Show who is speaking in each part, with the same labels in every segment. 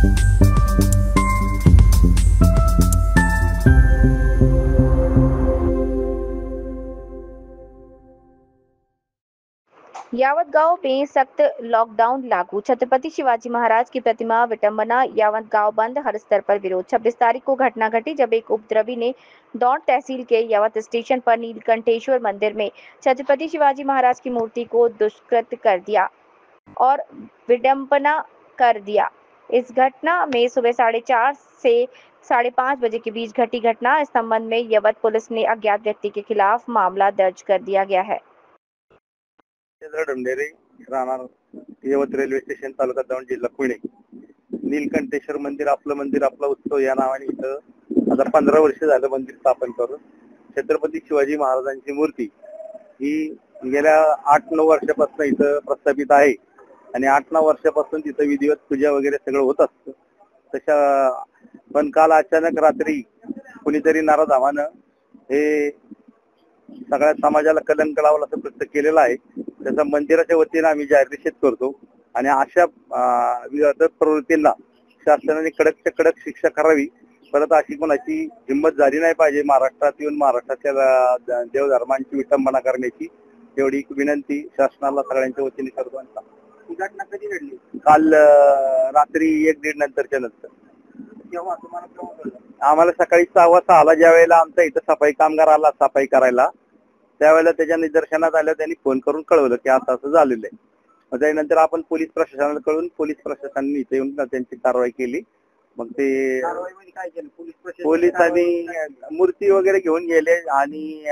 Speaker 1: यावत गांव में सख्त लॉकडाउन लागू। छत्रपति शिवाजी महाराज की प्रतिमा विटंबना, यावत गांव बंद, हर स्तर पर विरोध। 26 तारीख को घटना घटी जब एक उपद्रवी ने दौंड तहसील के यावत स्टेशन पर नीलकंठेश्वर मंदिर में छत्रपति शिवाजी महाराज की मूर्ति को दुष्कृत कर दिया और विडंबना कर दिया। इस घटना में सुबह 4:30 से 5:30 बजे के बीच घटी घटना। इस संबंध में यावत पुलिस ने अज्ञात व्यक्ति के खिलाफ मामला दर्ज कर दिया गया है।
Speaker 2: ढमढेरे राहणार यवत रेल्वे स्टेशन, तालुका दौंड, जिल्हा पुणे। नीलकंठेश्वर मंदिर आपला उत्सव या नावाने इथं आता 15 वर्ष झालं मंदिर स्थापन करून छत्रपती शिवाजी महाराजांची मूर्ती ही गेल्या 8-9 वर्षापासून इथं प्रस्थापित आहे आणि 8-9 वर्षापासून तिथं विधिवत पूजा वगैरे सगळं होत असतं। तशा पण काल अचानक रात्री कुणीतरी नाराज हे सगळ्या समाजाला कलंक लावला असं कृत्य केलेलं आहे। त्याचा मंदिराच्या वतीने आम्ही जाहीर निषेध करतो आणि अशा विरोधात प्रवृत्तींना शासनाने कडकच्या कडक शिक्षा करावी। परत अशी कोणाची हिंमत झाली नाही पाहिजे महाराष्ट्रात येऊन महाराष्ट्राच्या देवधर्मांची विटंबना करण्याची, एवढी विनंती शासनाला सगळ्यांच्या वतीने करतो। ही घटना कधी घडली? काल रात्री 1-1:30 नंतरच्या नंतर। तेव्हा तुम्हाला आम्हाला सकाळी 6:15 ज्या वेळेला आमचा इथं सफाई कामगार आला सफाई करायला, त्यावेळेला त्याच्या निदर्शनात आलं, त्यांनी फोन करून कळवलं की असं असं झालेलं आहे। मग त्यानंतर आपण पोलीस प्रशासनाला कळून पोलीस प्रशासनाने इथे येऊन त्यांची कारवाई केली। मग ते काय केलं पोलिसांनी मूर्ती वगैरे घेऊन गेले आणि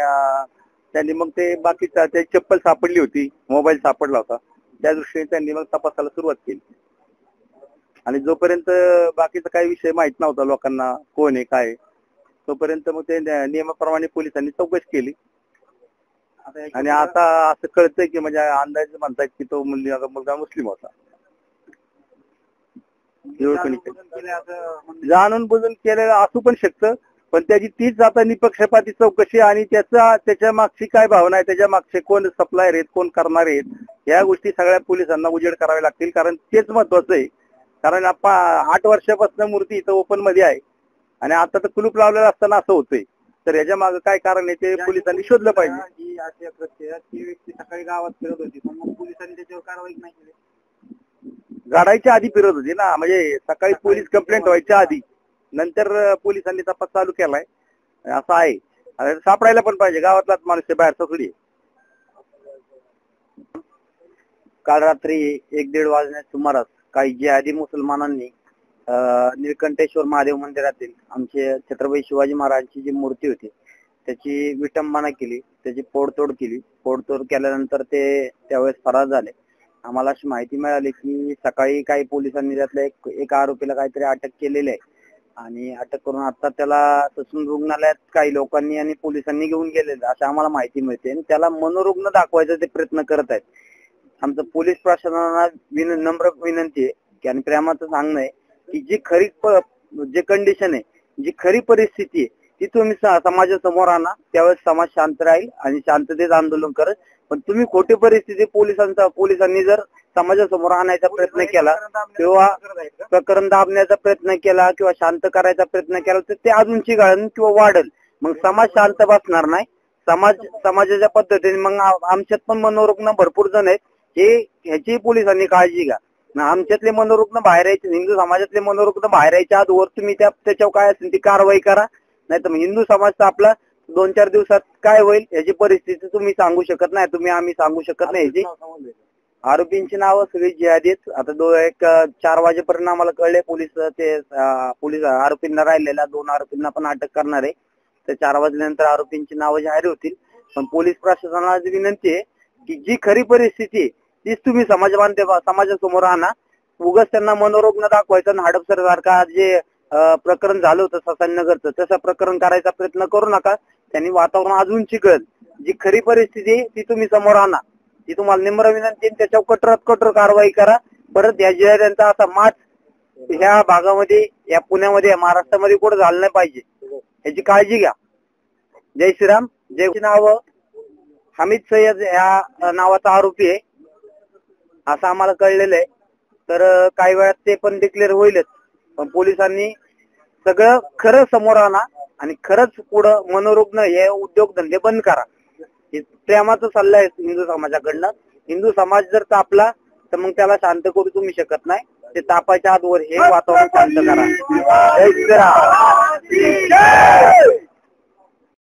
Speaker 2: त्यांनी मग ते बाकीचा ते चप्पल सापडली होती, मोबाईल सापडला होता, त्या दृष्टीने त्यांनी मग तपासाला सुरुवात केली। आणि जोपर्यंत बाकीचा काही विषय माहित नव्हता लोकांना कोण आहे काय, तोपर्यंत मग ते नियमाप्रमाणे पोलिसांनी चौकशी केली आणि आता असं कळतंय की म्हणजे अंदाज म्हणतात की तो मुलगा मुस्लिम होता। जाणून बुजून केलेलं असू पण शकतं, पण त्याची तीच आता निपक्षपाती चौकशी आणि त्याच्या मागची काय भावना आहे, त्याच्या मागचे कोण सप्लायर आहेत, कोण करणार आहेत, या गोष्टी सगळ्या पोलिसांना उजेड करावे लागतील। कारण तेच महत्वाचं आहे। कारण आपण 8 वर्षापासून मूर्ती इथं ओपन मध्ये आहे आणि आता तर कुलूप लावलेलं असताना असं होतंय, तर याच्या मागे काय कारण आहे ते पोलिसांनी शोधलं पाहिजे। ती व्यक्ती सकाळी गावात फिरत होती, पण मग पोलिसांनी त्याच्यावर कारवाई नाही केली। गाडायच्या आधी फिरत होती ना, म्हणजे सकाळी पोलीस कंप्लेंट व्हायच्या आधी, नंतर पोलिसांनी तपास चालू केलाय असं आहे। सापडायला पण पाहिजे, गावातलाच माणूस बाहेरचा थोडी। काल रात्री 1-1:30 वाजण्याच्या सुमारास काही जिहादी मुसलमानांनी नीलकंठेश्वर महादेव मंदिरातील आमचे छत्रपती शिवाजी महाराजांची जी मूर्ती होती त्याची विटंबना केली, त्याची फोडतोड केली। फोडतोड केल्यानंतर ते त्यावेळेस फरार झाले। आम्हाला अशी माहिती मिळाली की सकाळी काही पोलिसांनी त्यातल्या एक आरोपीला काहीतरी अटक केलेली आहे आणि अटक करून आता त्याला ससून रुग्णालयात काही लोकांनी आणि पोलिसांनी घेऊन गेलेलं असं आम्हाला माहिती मिळते आणि त्याला मनोरुग्ण दाखवायचा ते प्रयत्न करत आहेत। आमचं पोलीस प्रशासनाला नम्र विनंती आहे की आणि प्रेमाचं सांगणं आहे की जी खरी जे कंडिशन आहे, जी खरी परिस्थिती आहे ती तुम्ही समाजासमोर आणा, त्यावेळेस समाज शांत राहील आणि शांततेत आंदोलन करत। पण तुम्ही खोटी परिस्थिती पोलिसांनी जर समाजासमोर आणायचा प्रयत्न केला किंवा प्रकरण दाबण्याचा प्रयत्न केला किंवा शांत करायचा प्रयत्न केला तर ते अजून चिघळेल किंवा वाढेल, मग समाज शांत बसणार नाही। समाजाच्या पद्धतीने मग आमच्यात पण मनोरुग्ण भरपूर जण आहेत, ह्याची पोलिसांनी काळजी घ्या। आमच्यातले मनोरुग्ण बाहेर यायचे, हिंदू समाजातले मनोरुग्ण बाहेर यायच्या आधीवर तुम्ही त्याच्यावर काय असेल ती कारवाई करा, नाही तर हिंदू समाजचा आपला 2-4 दिवसात काय होईल याची परिस्थिती तुम्ही सांगू शकत नाही, आम्ही सांगू शकत नाही। याची आरोपींची नावं सगळी जिहादी आहेत। आता 4 वाजेपर्यंत आम्हाला कळले पोलीस आरोपींना राहिलेल्या 2 आरोपींना पण अटक करणार आहे, तर 4 वाजल्यानंतर आरोपींची नावं जाहीर होतील। पण पोलीस प्रशासनाला विनंती आहे की जी खरी परिस्थिती आहे तीच तुम्ही समाजासमोर आणा। उगाच त्यांना मनोरुग्ण दाखवायचं आणि हडपसर सारखा जे प्रकरण झालं होतं ससानगरचं तसं प्रकरण करायचा प्रयत्न करू नका, त्यांनी वातावरण अजून चिघळेल। जी खरी परिस्थिती आहे ती तुम्ही समोर आणा, ती तुम्हाला निम्र विनंती आहे। त्याच्यावर कठोरात कठोर कारवाई करा। परत या जिहाद्यांचा असा माच ह्या भागामध्ये, या पुण्यामध्ये, महाराष्ट्रामध्ये कुठे झालं नाही पाहिजे, याची काळजी घ्या। जय श्रीराम। जय नाव हमीद सय्यद या नावाचा आरोपी आहे असं आम्हाला कळलेलं आहे, तर काही वेळात ते पण डिक्लेअर होईलच। पण पोलिसांनी सगळं खरं समोर आणा आणि खरंच पुढं मनोरुग्ण हे उद्योगधंदे बंद करा. हे प्रेमाचा सल्ला आहे हिंदू समाजाकडनं. हिंदू समाज जर तापला तर मग त्याला शांत करू तुम्ही शकत नाही. ते तापाच्या आतवर हे वातावरण शांत करा. जय श्रीराम.